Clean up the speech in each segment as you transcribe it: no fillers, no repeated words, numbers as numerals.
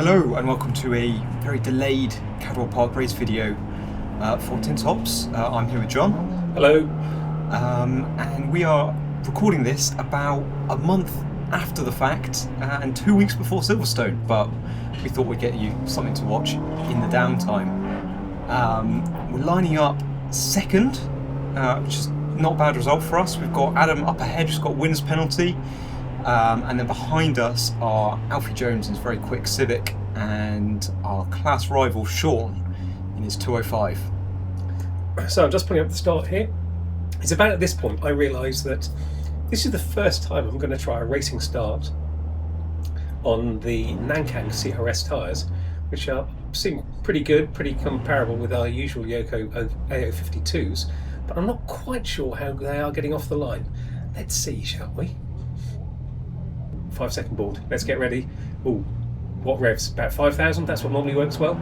Hello and welcome to a very delayed Cadwell Park race video for Tin Tops. I'm here with John. Hello. And we are recording this about a month after the fact and 2 weeks before Silverstone, but we thought we'd get you something to watch in the downtime. We're lining up second, which is not a bad result for us. We've got Adam up ahead, who's got wins penalty. And then behind us are Alfie Jones in his very quick Civic and our class rival Sean in his 205. So I'm just putting up the start here. It's about at this point I realise that this is the first time I'm going to try a racing start on the Nankang CRS tyres, which seem pretty good, pretty comparable with our usual Yoko AO52s, but I'm not quite sure how they are getting off the line. Let's see, shall we? 5 second board. Let's get ready. Ooh, what revs? About 5,000. That's what normally works well.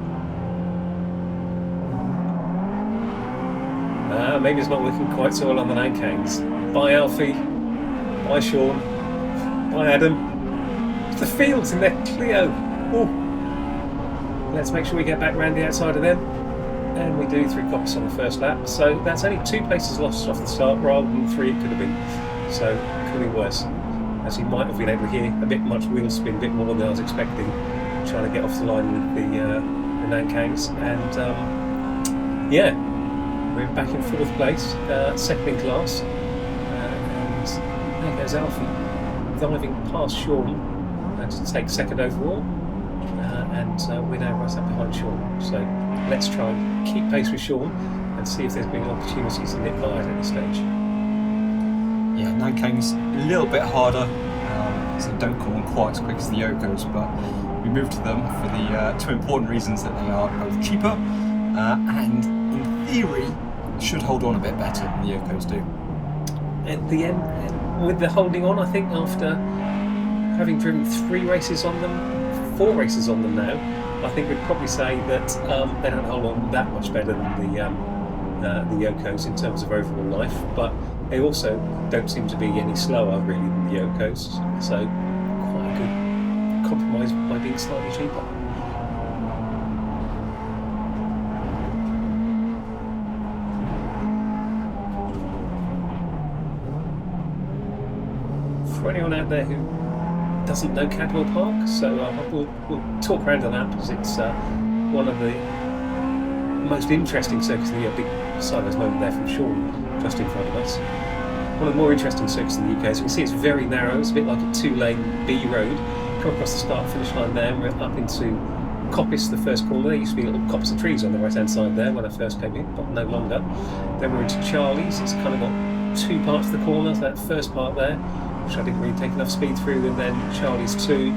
Maybe it's not working quite so well on the Nankangs. Bye Alfie. Bye Sean. Bye Adam. The fields in their Clio. Ooh. Let's make sure we get back round the outside of them. And we do 3 copies on the first lap. So that's only 2 places lost off the start rather than 3 it could have been. So it could be worse. As you might have been able to hear, a bit much wheel spin, a bit more than I was expecting, trying to get off the line with the Nankangs. And yeah, we're back in 4th place, second in class. And there goes Alfie, diving past Sean to take second overall. And we're now right up behind Sean. So let's try and keep pace with Sean and see if there's been opportunities to nip by at this stage. Yeah, Nankang's a little bit harder, so don't call them quite as quick as the Yokos, but we moved to them for the 2 important reasons that they are both cheaper and, in theory, should hold on a bit better than the Yokos do. At the end, with the holding on, I think after having driven 3 races on them, 4 races on them now, I think we'd probably say that they don't hold on that much better than the Yokos in terms of overall life, but they also don't seem to be any slower really than the Yokos, so quite a good compromise by being slightly cheaper. For anyone out there who doesn't know Cadwell Park, so we'll talk around on that because it's one of the most interesting circuits in the year. Big sideways moment there from Sean just in front of us. One of the more interesting circuits in the UK. As you can see, it's very narrow. It's a bit like a 2-lane B road. Come across the start-finish line there, and we're up into Coppice, the first corner. There used to be little coppice of trees on the right-hand side there when I first came in, but no longer. Then we're into Charlie's. It's kind of got 2 parts of the corner. That first part there, which I didn't really take enough speed through, and then Charlie's 2,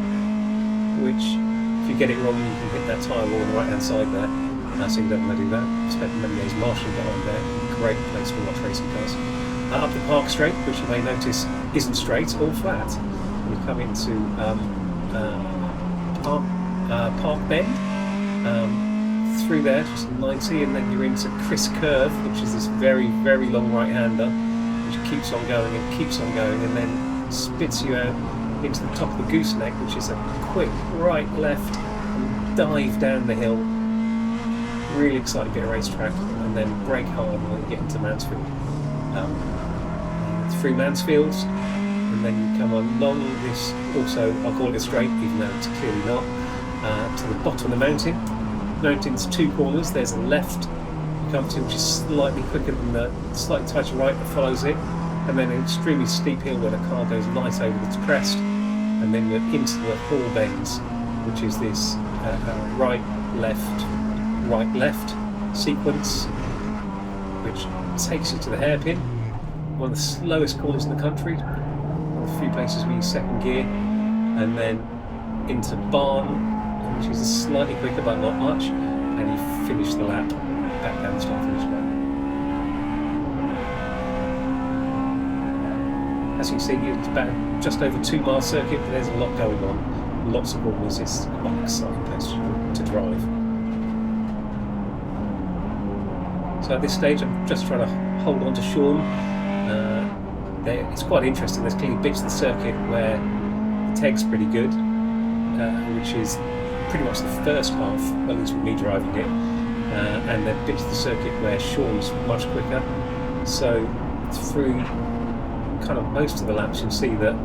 which, if you get it wrong, you can hit that tyre wall on the right-hand side there. So you don't want to do that. I've spent many days marshalling behind there. Great place to watch racing cars. Up the Park Straight, which you may notice isn't straight or flat. You come into Park Bend, through there, just 90, and then you're into Chris Curve, which is this very, very long right-hander, which keeps on going and keeps on going, and then spits you out into the top of the gooseneck, which is a quick right, left, and dive down the hill. Really exciting bit of racetrack, and then brake hard when you get into Mansfield. Through Mansfields, and then you come along this, also I'll call it a straight, even though it's clearly not, to the bottom of the mountain. Mountain's 2 corners. There's a left you come to, which is slightly quicker than the slightly tighter right that follows it, and then an extremely steep hill where the car goes light over its crest, and then you're into the Hall Bends, which is this right left sequence, which takes you to the hairpin. One of the slowest corners in the country, a few places we use second gear, and then into Barn, which is slightly quicker but not much, and you finish the lap back down the start finish line. As you can see, it's about just over 2 mile circuit, but there's a lot going on, lots of corners. It's quite an exciting place to drive. So at this stage I'm just trying to hold on to Sean. It's quite interesting, there's clearly bits of the circuit where the teg's pretty good, which is pretty much the first half, at least with me driving it, and then bits of the circuit where Sean's much quicker. So through kind of most of the laps, you'll see that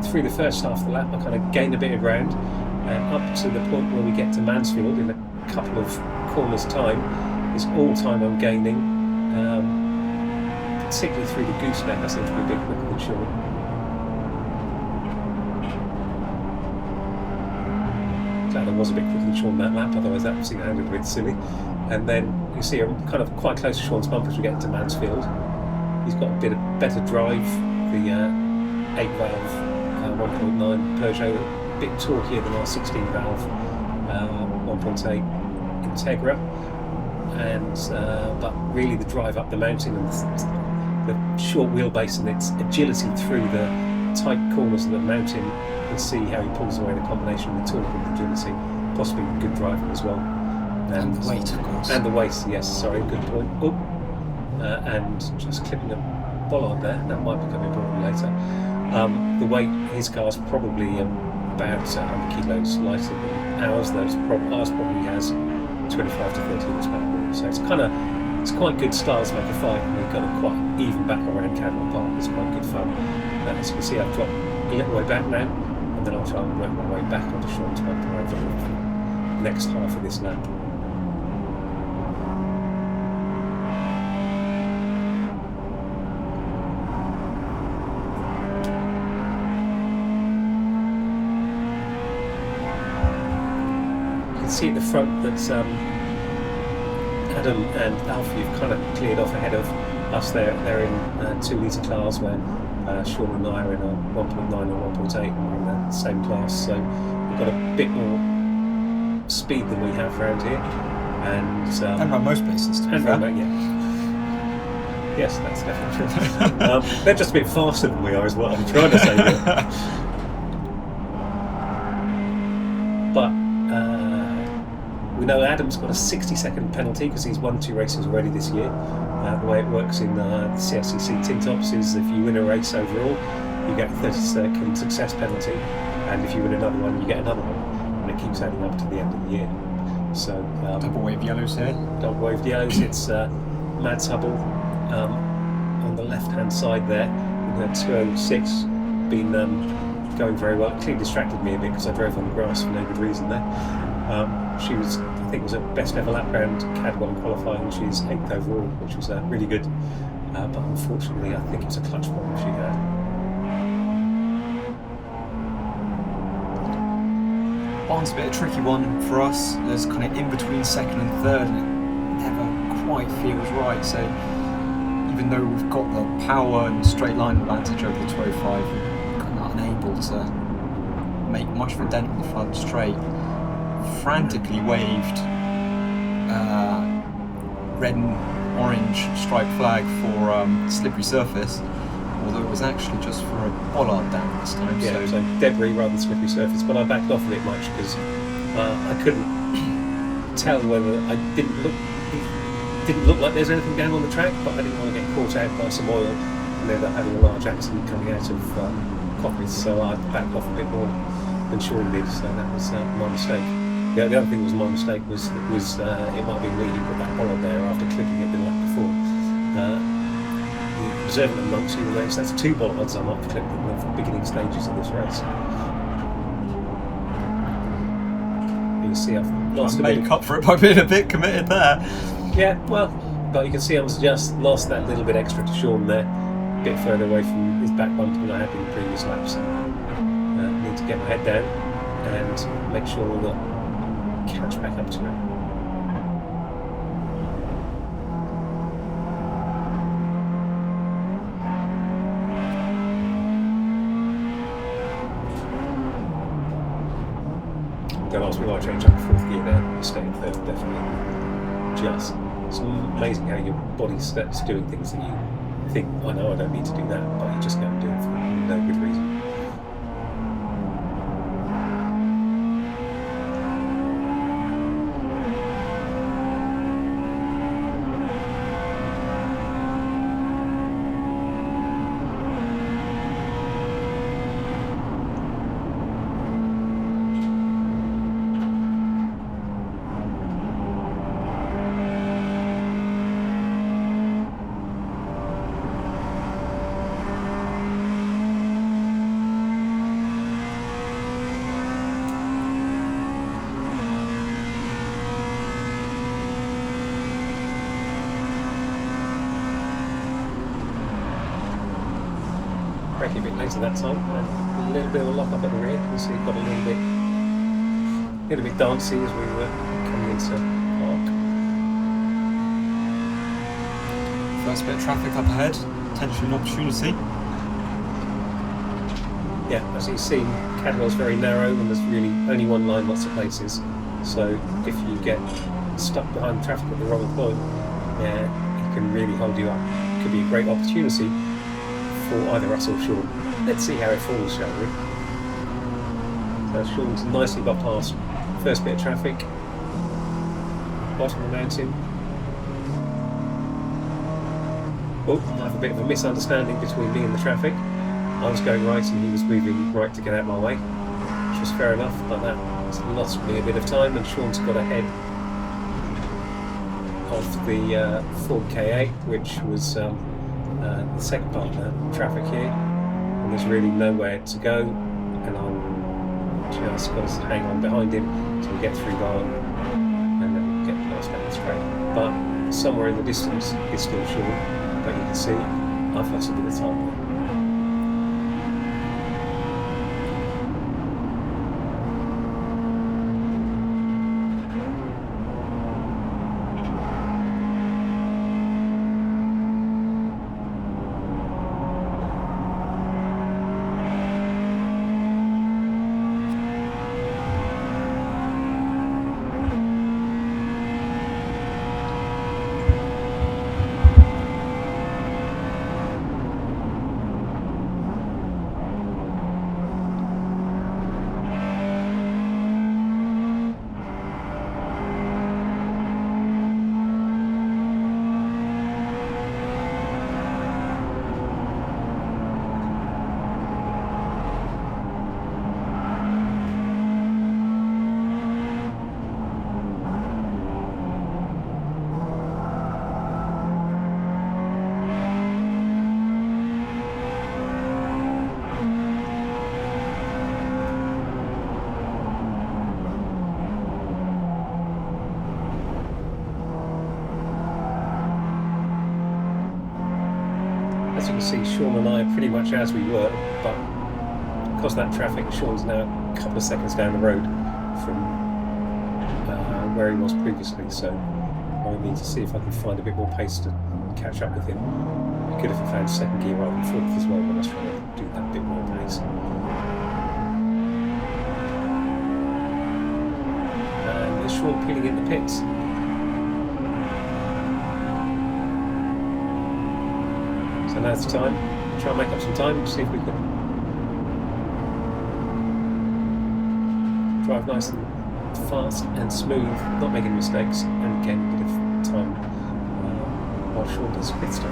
through the first half of the lap, I kind of gained a bit of ground, up to the point where we get to Mansfield in a couple of corners' time. It's all time I'm gaining, particularly through the gooseneck. I seem to be a bit quicker than Sean. Glad I was a bit quicker than Sean that lap, otherwise that sounded a bit silly. And then you see I'm kind of quite close to Sean's bumper as we get to Mansfield. He's got a bit of better drive, the 8-valve 1.9 Peugeot, a bit torquier than our 16-valve 1.8 Integra. And but really the drive up the mountain and the short wheelbase and its agility through the tight corners of the mountain, and see how he pulls away the combination of the torque and agility, possibly good driving as well. And the weight, of course. And the weight, yes, sorry, good point. Oh, and just clipping a bollard there, that might become important later. The weight, his car's probably about 100 kilos lighter than ours. Ours probably has 25 to 30 horsepower more. So it's quite good styles to make a fight, and we've got a quite even back around Cadwell Park. It's quite good fun. As you can see, I've dropped a little way back now, and then I'll try and work my way back onto Sean's bumper over the next half of this lap. You can see at the front that Adam and Alfie have kind of cleared off ahead of us. They're in 2-litre cars, where Sean and I are in a 1.9 or 1.8. We're in the same class, so we've got a bit more speed than we have around here. And around most places, to be fair. Yeah. Yes, that's definitely true. They're just a bit faster than we are, is what I'm trying to say here. But we know Adam's got a 60-second penalty because he's won 2 races already this year. The way it works in the CSCC tin tops is if you win a race overall, you get a 30-second success penalty, and if you win another one, you get another one, and it keeps adding up to the end of the year. So double wave yellows here. Double wave yellows. It's Mads Hubble on the left-hand side there. The 206 been going very well. It clearly distracted me a bit because I drove on the grass for no good reason there. She was, I think, was her best ever lap round Cadwell in qualifying. She's 8th overall, which was really good. But unfortunately, I think it was a clutch problem she had. Barn's a bit of a tricky one for us. There's kind of in between 2nd and 3rd, and it never quite feels right. So even though we've got the power and straight line advantage over the 205, we're kind of unable to make much of a dent on the front straight. Frantically waved red and orange striped flag for slippery surface, although it was actually just for a bollard down this time. Yeah, so debris rather than slippery surface, but I backed off a bit much because I couldn't tell whether it didn't look like there's anything down on the track, but I didn't want to get caught out by some oil and end up having a large accident coming out of Cockpit, so I backed off a bit more than Sean did, so that was my mistake. The other thing that was my mistake was it might have been me who put that bollard there after clipping it the lap before. The observant amongst you race, that's 2 bollards I might have clipped in the beginning stages of this race. You can see I've lost a bit. Make up for it by being a bit committed there. Yeah, well, but you can see I've just lost that little bit extra to Sean there, a bit further away from his back bumper than I had in the previous laps. Need to get my head down and make sure that catch back up to it. Don't ask me why I changed up to 4th gear there, stay in 3rd, definitely. It's amazing how your body starts doing things that you think, I know I don't need to do that, but you just go and do it for no good reason. later that time. And a little bit of a lock up at the rear. You can see it got a little bit dancey as we were coming into park. First bit of traffic up ahead, potentially an opportunity. Yeah, as you've seen, Cadwell's very narrow and there's really only one line, lots of places. So if you get stuck behind traffic at the wrong point, yeah, it can really hold you up. It could be a great opportunity for either us or Sean. Let's see how it falls, shall we? So Sean's nicely got past first bit of traffic, bottom of the mountain. Oh, I have a bit of a misunderstanding between me and the traffic. I was going right and he was moving right to get out of my way, which was fair enough, but that lost me a bit of time, and Sean's got ahead of the Ford K8, which was the second part of the traffic here, and there's really nowhere to go, and I'm just got to hang on behind him till we get through Barn and then get past down straight. But somewhere in the distance is still Sean, but you can see I've lost a bit of time. As you can see, Sean and I are pretty much as we were, but because of that traffic, Sean's now a couple of seconds down the road from where he was previously, so I need to see if I can find a bit more pace to catch up with him. It'd be good if I found second gear rather than fourth as well when I was trying to do that bit more pace. And there's Sean peeling in the pits. So now's the time. Try and make up some time, see if we can drive nice and fast and smooth, not making mistakes, and gain a bit of time while Sean does pit stop.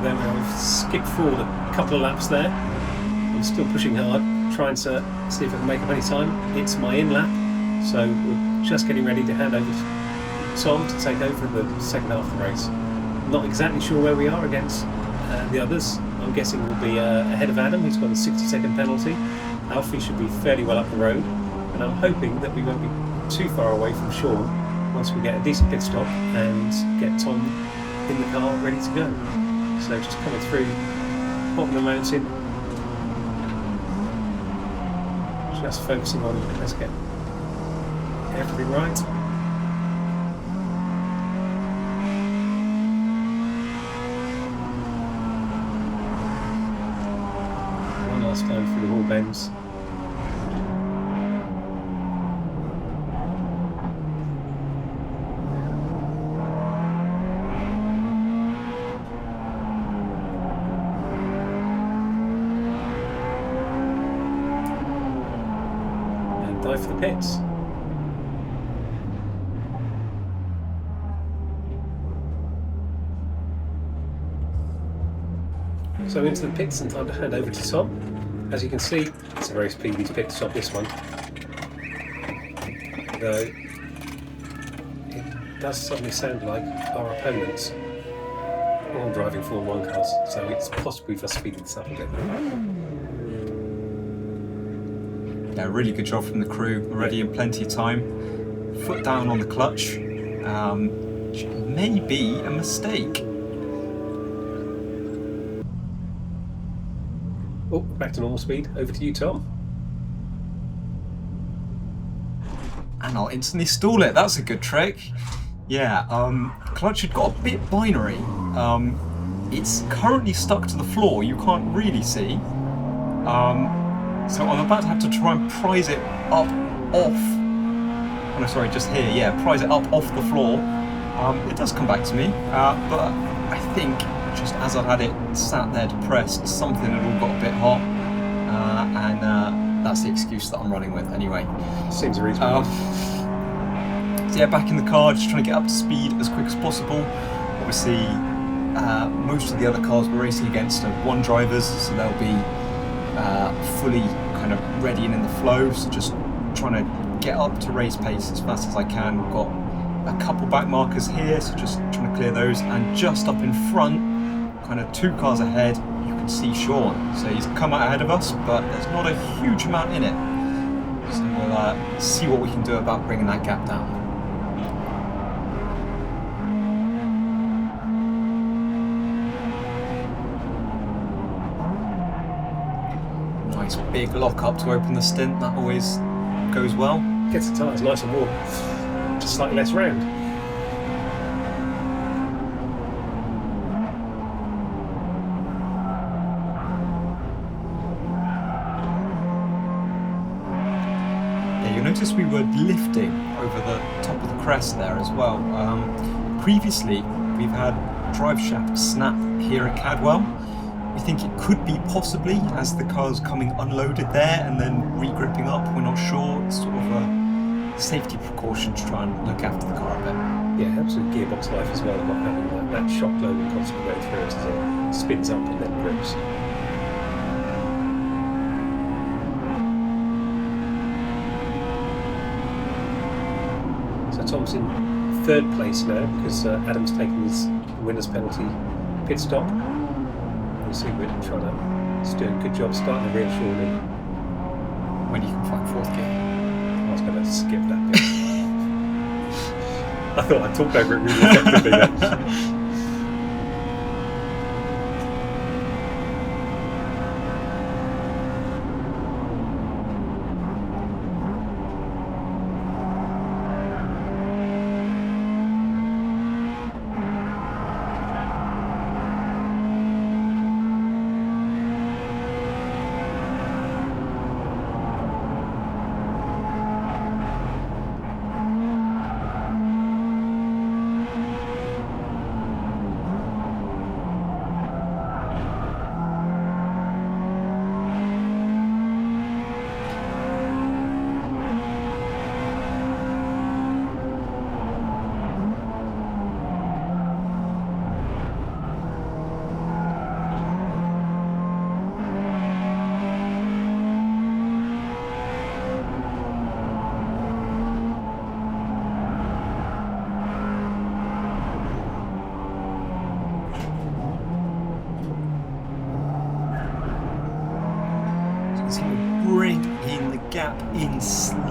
So there we are. We've skipped forward a couple of laps there. I'm still pushing hard, trying to see if I can make up any time. It's my in lap, so we're just getting ready to hand over to Tom to take over the second half of the race. Not exactly sure where we are against the others. I'm guessing we'll be ahead of Adam, who's got a 60-second penalty. Alfie should be fairly well up the road, and I'm hoping that we won't be too far away from Sean once we get a decent pit stop and get Tom in the car ready to go. So just coming through, bottom of the mountain, just focusing on let's get everything right. One last time through the wall bends. For the pits. So into the pits and time to hand over to Tom. As you can see, it's a very speedy pit stop, this one. Though it does suddenly sound like our opponents are all driving Formula 1 cars, so it's possibly just speeding this up a bit. Yeah, really good job from the crew, already in plenty of time. Foot down on the clutch, which may be a mistake. Oh, back to normal speed. Over to you, Tom. And I'll instantly stall it, that's a good trick. Yeah, clutch had got a bit binary. It's currently stuck to the floor, you can't really see. So I'm about to have to try and prise it up off. Oh no, sorry, just here. Yeah, prise it up off the floor. It does come back to me, but I think just as I've had it sat there depressed, something had all got a bit hot, and that's the excuse that I'm running with anyway. Seems reasonable. So yeah, back in the car, just trying to get up to speed as quick as possible. Obviously, most of the other cars we're racing against are one drivers, so they'll be fully kind of ready and in the flow, so just trying to get up to race pace as fast as I can. We've got a couple back markers here, so just trying to clear those, and just up in front, kind of 2 cars ahead, you can see Sean. So he's come out ahead of us, but there's not a huge amount in it, so we'll see what we can do about bringing that gap down. Big lock up to open the stint, that always goes well. Gets the tyres nice and warm, just slightly less round. Yeah, you'll notice we were lifting over the top of the crest there as well. Previously, we've had drive shaft snap here at Cadwell. We think it could be possibly as the car's coming unloaded there and then regripping up, we're not sure. It's sort of a safety precaution to try and look after the car a bit. Yeah, helps with gearbox life as well, not having that shock loading constantly going through it as it spins up and then grips. So Tom's in 3rd place now because Adam's taken his winner's penalty pit stop. You see we're trying to, he's doing a good job starting to reassure me. When you can find 4th gear. I was going to skip that bit. I thought I talked over it really effectively there.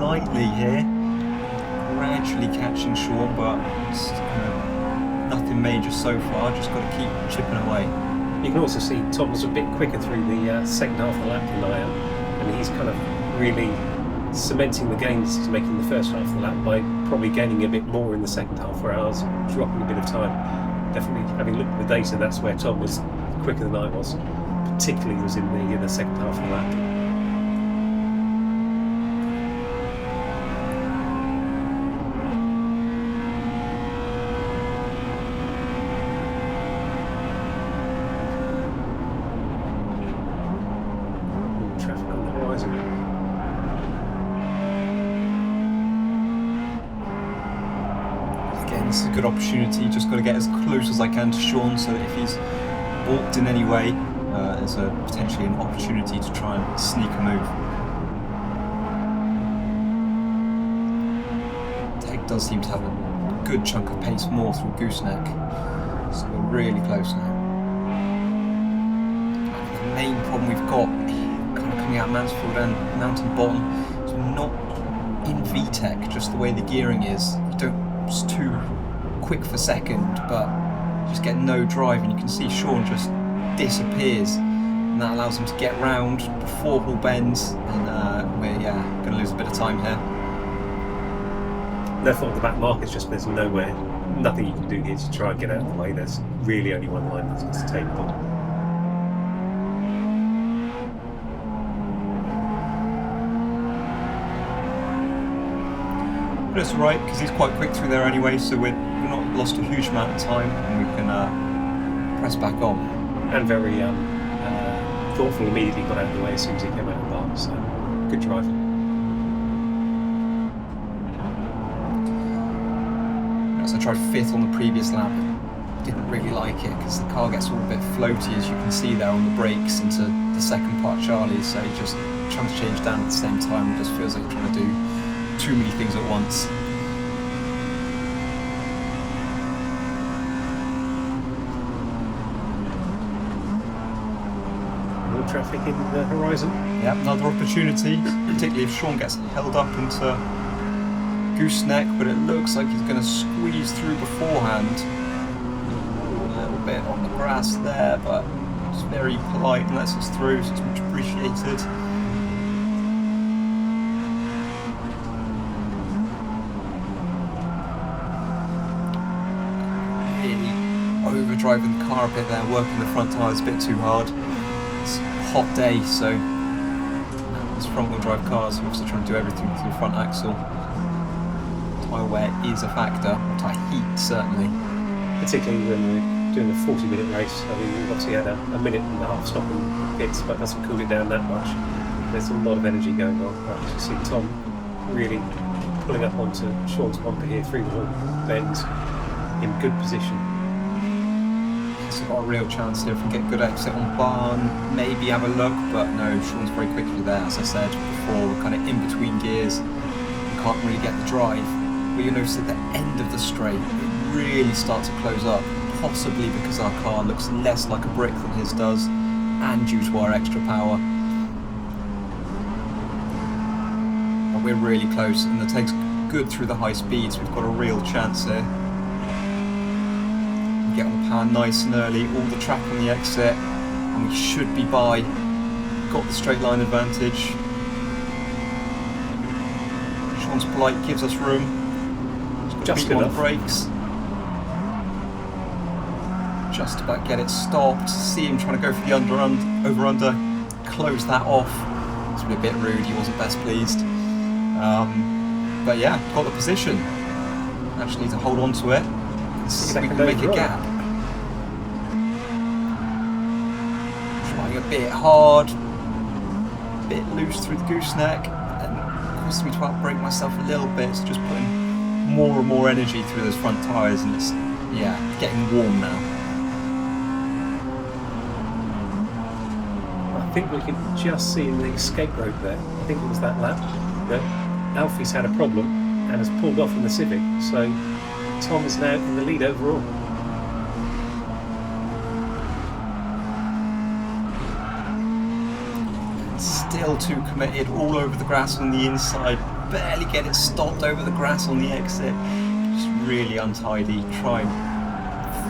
slightly here. Gradually catching Sean, but it's, nothing major so far. Just got to keep chipping away. You can also see Tom was a bit quicker through the second half of the lap than I am, and he's kind of really cementing the gains he's making in the first half of the lap by probably gaining a bit more in the second half, where I was dropping a bit of time. Definitely, having looked at the data, that's where Tom was quicker than I was, particularly was in the second half of the lap. Traffic on the horizon. Again, this is a good opportunity. Just got to get as close as I can to Sean, so that if he's balked in any way, there's potentially an opportunity to try and sneak a move. Teg does seem to have a good chunk of pace more through Gooseneck, so we're really close now. The main problem we've got kind of coming out of Mansfield and Mountain Bottom is we're not in VTEC, just the way the gearing is. It's too quick for second, but you just get no drive, and you can see Sean just disappears, and that allows him to get round before Hall bends, and we're going to lose a bit of time here. No fault of the back markets, just there's nowhere, nothing you can do here to try and get out of the way. There's really only one line that's attainable. But it's alright, because he's quite quick through there anyway, so we're not lost a huge amount of time, and we can press back on. And very thoughtful, immediately got out of the way as soon as he came out of the bar, so good driving. So I tried fifth on the previous lap, didn't really like it because the car gets all a bit floaty, as you can see there on the brakes, into the second part Charlie, so just trying to change down at the same time just feels like trying to do too many things at once. More traffic in the horizon. Yeah, another opportunity, particularly if Sean gets held up into Gooseneck, but it looks like he's going to squeeze through beforehand. A little bit on the grass there, but just very polite and lets us through, so it's much appreciated. Really overdriving the car a bit there, working the front tyres a bit too hard. It's a hot day, so these front-wheel drive cars are obviously trying to do everything to the front axle. Tyre wear is a factor, tyre heat certainly. Particularly when we're doing a 40-minute race. I mean, we've obviously had a minute and a half stop in pits, but it doesn't cool it down that much. There's a lot of energy going on. As you see Tom really pulling up onto Sean's bumper here through the Hall bends in good position. So got a real chance here if we get good exit on Barn, maybe have a look, but no, Sean's very quickly there, as I said before. We're kind of in between gears, we can't really get the drive. But you'll notice at the end of the straight, it really starts to close up, possibly because our car looks less like a brick than his does, and due to our extra power. But we're really close, and the Teg's good through the high speeds. We've got a real chance here. We get on the power nice and early, all the track on the exit, and we should be by. Got the straight line advantage. Sean's polite, gives us room. Just on enough. The brakes. Just about get it stopped. See him trying to go for the over-under. Close that off. It's been a bit rude, he wasn't best pleased. But yeah, got the position. Actually need to hold on to it. See if we can make a gap. Trying a bit hard. A bit loose through the gooseneck. And it caused me to outbrake myself a little bit. So just putting more and more energy through those front tyres, and it's getting warm now. I think we can just see in the escape rope there, I think it was that lap, that Alfie's had a problem and has pulled off in the Civic, so Tom is now in the lead overall. Still too committed, all over the grass on the inside, barely get it stopped over the grass on the exit. Just really untidy, trying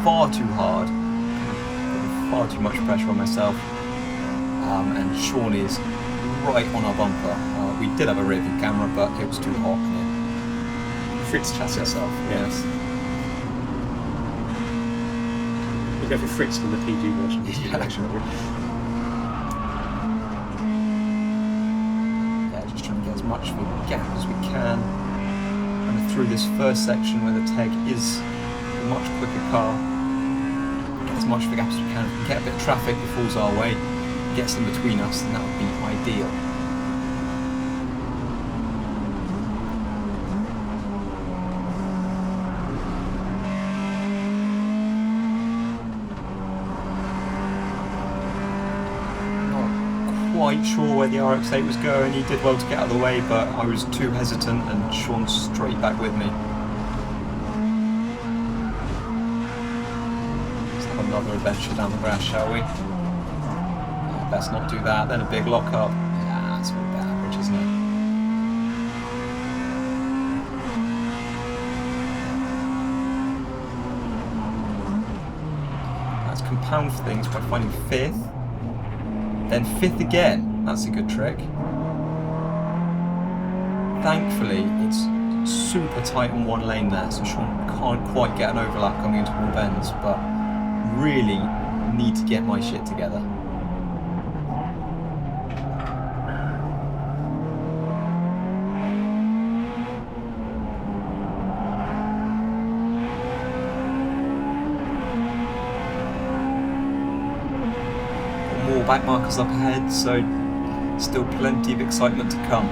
far too hard, putting far too much pressure on myself. And Sean is right on our bumper. We did have a rear view camera, but it was too hot and it Fritz chat itself. itself. Yes. We'll go for Fritz in the PG version. Yeah, just trying to get as much of a gap as we can. And through this first section where the Teg is a much quicker car, get as much of a gap as we can. If we can get a bit of traffic that falls our way, gets in between us, then that would be ideal. Not quite sure where the RX-8 was going. He did well to get out of the way, but I was too hesitant and Sean straight back with me. Let's have another adventure down the grass, shall we? Best not do that, then a big lock-up. Yeah, that's a bit average, isn't it? Let's compound things by finding 5th. Then 5th again. That's a good trick. Thankfully, it's super tight in one lane there, so Sean can't quite get an overlap coming into all bends, but really need to get my shit together. Back markers up ahead, so still plenty of excitement to come.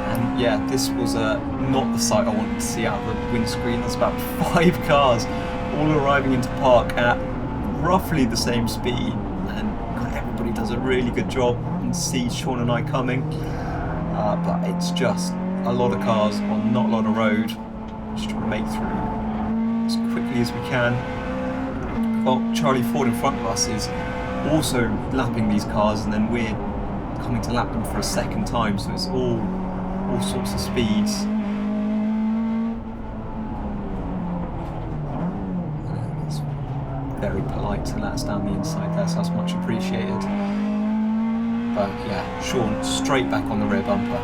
And yeah, this was not the sight I wanted to see out of the windscreen. There's about 5 cars all arriving into park at roughly the same speed, and everybody does a really good job and sees Sean and I coming, but it's just a lot of cars on not a lot of road, just trying to make through as quickly as we can. Well, Charlie Ford in front of us is also lapping these cars, and then we're coming to lap them for a second time, so it's all sorts of speeds. Very polite to let us down the inside there, so that's much appreciated. But yeah, Sean straight back on the rear bumper.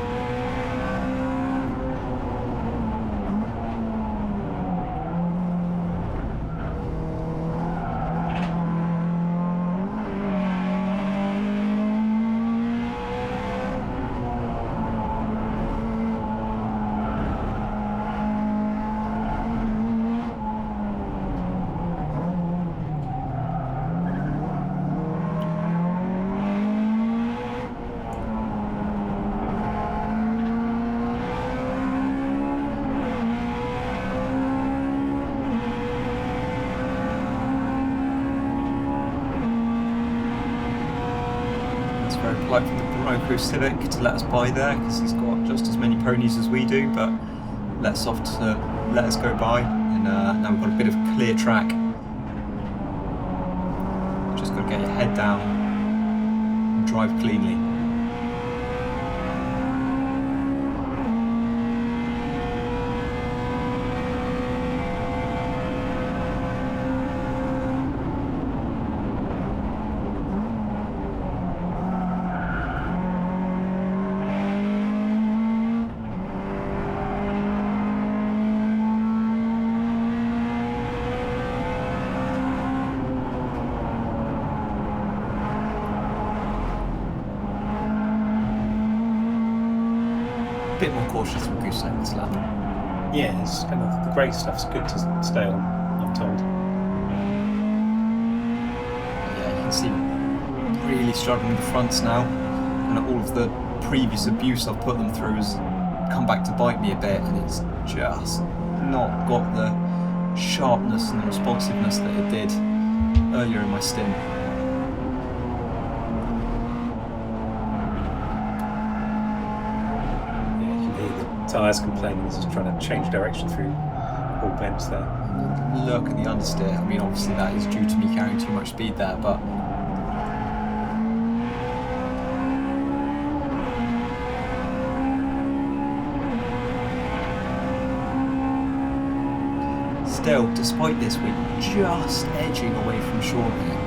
Very polite from the Bronco Civic to let us by there, because he's got just as many ponies as we do, but lets off to let us go by. And now we've got a bit of clear track. Just got to get your head down and drive cleanly. Bit more cautious with gooseneck this lap. Yeah, it's kind of the grey stuff's good to stay on, I'm told. Yeah, you can see really struggling with the fronts now, and all of the previous abuse I've put them through has come back to bite me a bit, and it's just not got the sharpness and the responsiveness that it did earlier in my stint. tyres complaining, he's just trying to change direction through all bends there. Look at the understeer. I mean, obviously that is due to me carrying too much speed there, but still, despite this, we're just edging away from Sean here.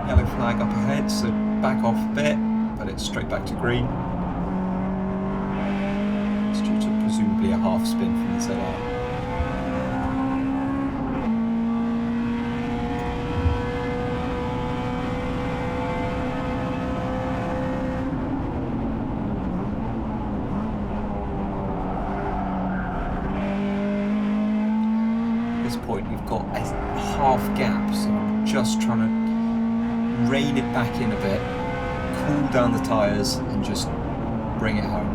Yellow flag up ahead, so back off a bit, but it's straight back to green. It's due to presumably a half spin from the ZR. Point we've got a half gap, so I'm just trying to rein it back in a bit, cool down the tyres and just bring it home.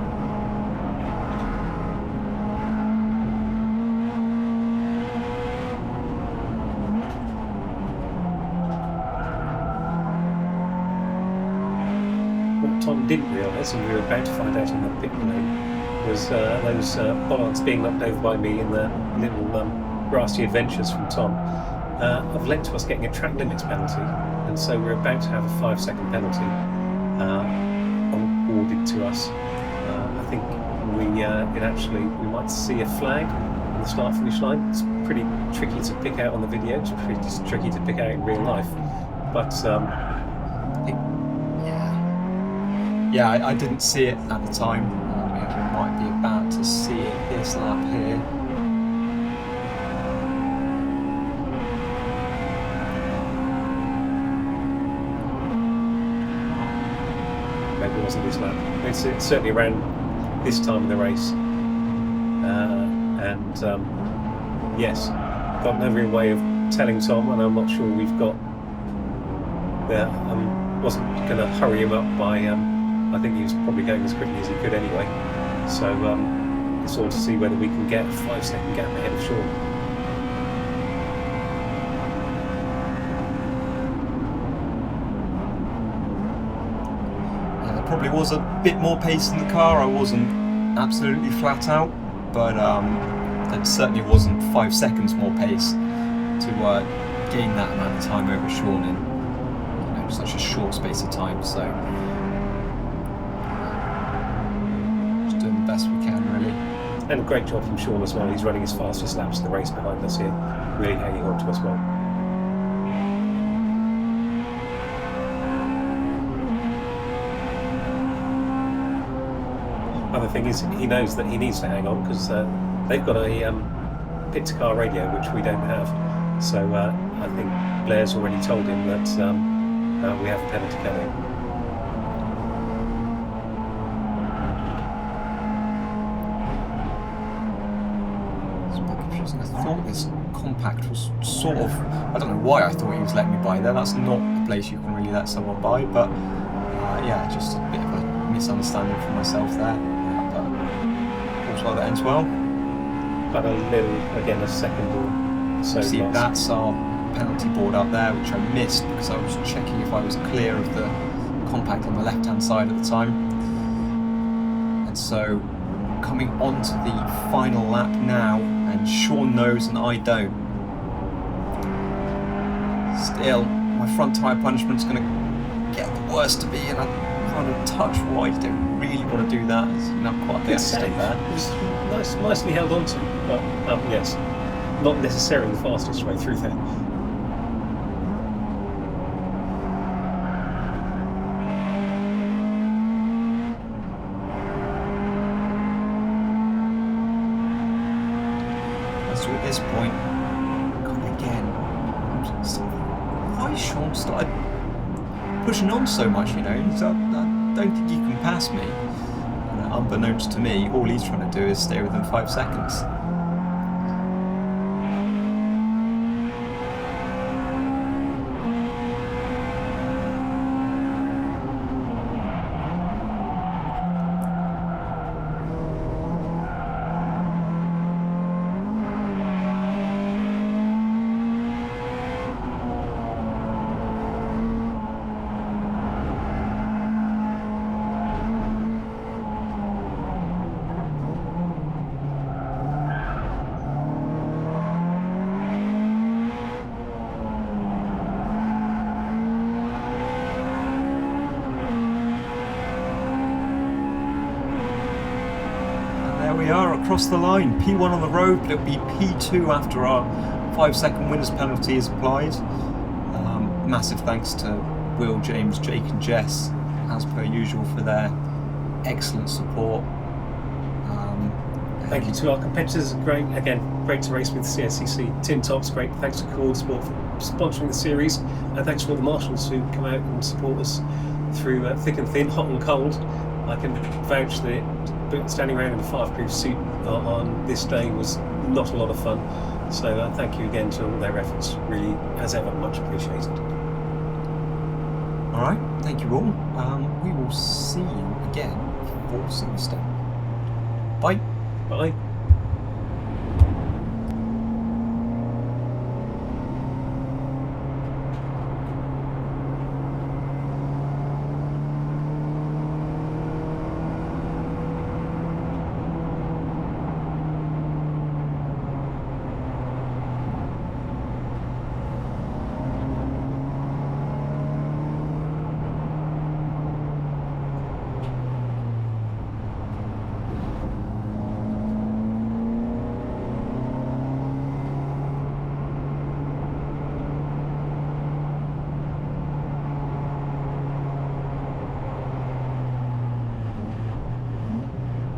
What Tom didn't realise, and we were about to find out in the pit lane, was those bollards being knocked over by me in the little grassy adventures from Tom have led to us getting a track limits penalty, and so we're about to have a 5-second penalty awarded to us. I think we might see a flag on the start finish line. It's pretty tricky to pick out on the video. It's pretty tricky to pick out in real life, but I didn't see it at the time. We might be about to see it this lap here. Maybe it wasn't this lap. It's certainly around this time of the race. Yes, got no real way of telling Tom, and I'm not sure we've got. Wasn't going to hurry him up by. I think he was probably going as quickly as he could anyway. So it's all to see whether we can get a 5-second gap ahead of Sean. Probably was a bit more pace in the car. I wasn't absolutely flat out, but it certainly wasn't 5 seconds more pace to gain that amount of time over Sean in such a short space of time. So just doing the best we can, really. And a great job from Sean as well. He's running his fastest laps of the race behind us here, really hanging on to us well. Other thing is, he knows that he needs to hang on because they've got a pit to car radio, which we don't have. So I think Blair's already told him that we have a penalty coming. It's a bit confusing. I thought this compact was sort of. I don't know why I thought he was letting me by there. That's not a place you can really let someone by, but just a bit of a misunderstanding from myself there. Well, that ends well. But a second or so. See, that's our penalty board up there, which I missed because I was checking if I was clear of the compact on the left-hand side at the time. And so, coming on to the final lap now, and Sean knows and I don't. Still, my front tyre punishment's going to get the worst of me, and I kind of touch wide. Don't really want to do that. It's not quite a bit of stay there. It was nicely held on to, but yes, not necessarily the fastest way through there. So at this point, again, why Sean started pushing on so much, I don't think you can pass me. Unbeknownst to me, all he's trying to do is stay within 5 seconds. across the line. P1 on the road, but it'll be P2 after our 5-second winners penalty is applied. Massive thanks to Will, James, Jake and Jess, as per usual, for their excellent support. Thank you to our competitors. Great to race with CSCC. Tin Tops, great. Thanks to Cord Sport for sponsoring the series, and thanks to all the marshals who come out and support us through thick and thin, hot and cold. I can vouch that standing around in a fireproof suit on this day was not a lot of fun. So thank you again to all their efforts. Really, as ever, much appreciated. All right, thank you all. We will see you again for Silverstone. Bye. Bye.